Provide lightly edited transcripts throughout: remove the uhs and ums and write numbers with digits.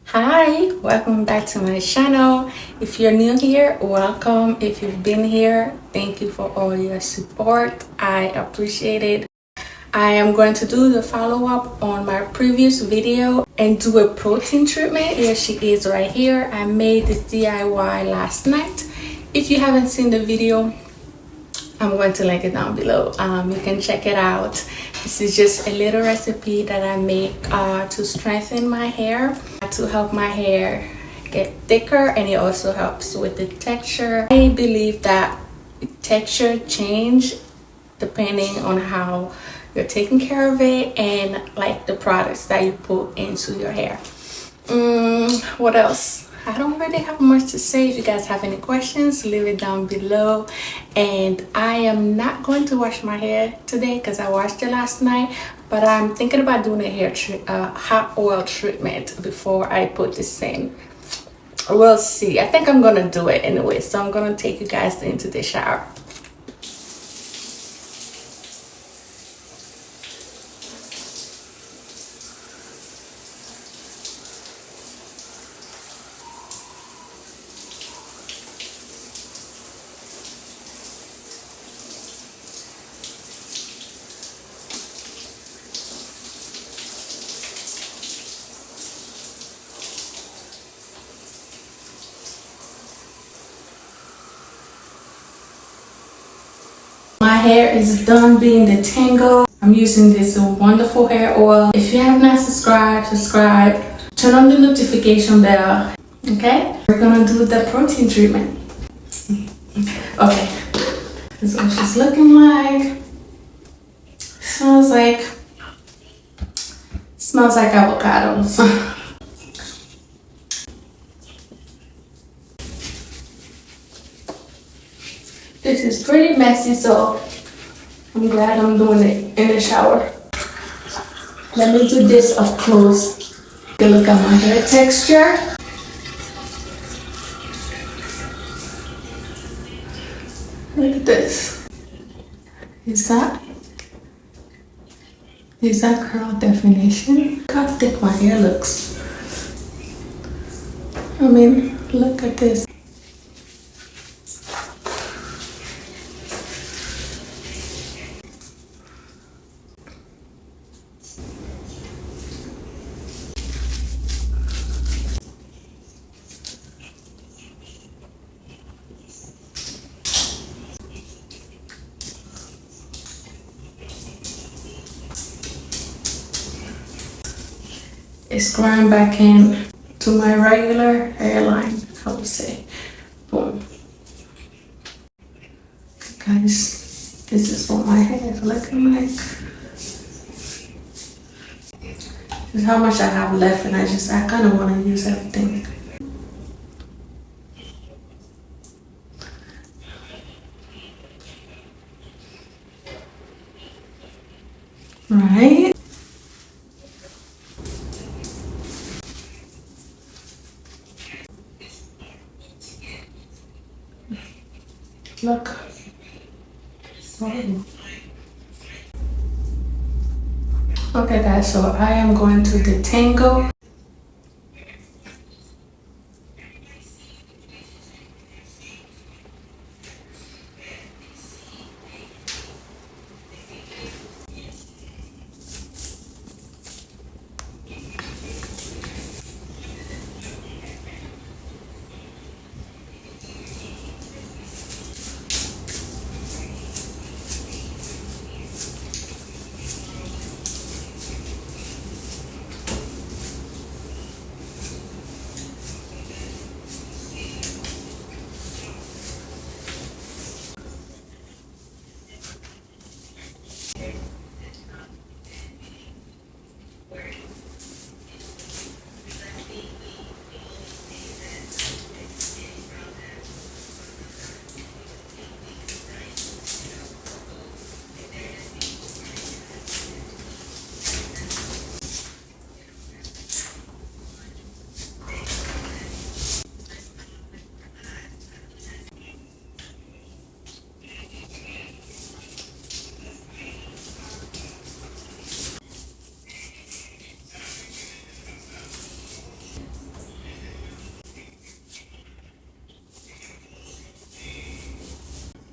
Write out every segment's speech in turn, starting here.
Hi, welcome back to my channel. If you're new here, welcome. If you've been here, thank you for all your support. I appreciate it. I am going to do the follow-up on my previous video and do a protein treatment. Here she is right here. I made this DIY last night. If you haven't seen the video, I'm going to link it down below. You can check it out. This is just a little recipe that I make to strengthen my hair, to help my hair get thicker, and it also helps with the texture. I believe that texture change depending on how you're taking care of it and like the products that you put into your hair. What else? I don't really have much to say. If you guys have any questions, leave it down below. And I am not going to wash my hair today because I washed it last night, but I'm thinking about doing a hot oil treatment before I put this in. We'll see. I think I'm gonna do it anyway, so I'm gonna take you guys into the shower. My hair is done being detangled. I'm using this wonderful hair oil. If you have not subscribed, subscribe. Turn on the notification bell. Okay? We're gonna do the protein treatment. Okay. This is what she's looking like. Smells like avocados. This is pretty messy, so I'm glad I'm doing it in the shower. Let me do this up close. Take a look at my hair texture. Look at this. Is that curl definition? Look how thick my hair looks. I mean, look at this. It's going back in to my regular hairline, I would say. Boom. Guys, this is what my hair is looking like. This is how much I have left, and I kind of want to use everything. Right? Look. Okay guys, so I am going to detangle.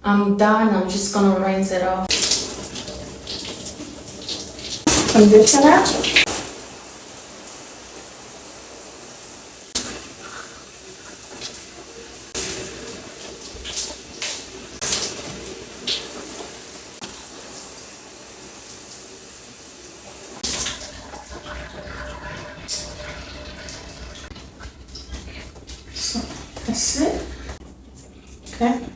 I'm done. I'm just gonna rinse it off. Conditioner. So that's it. Okay.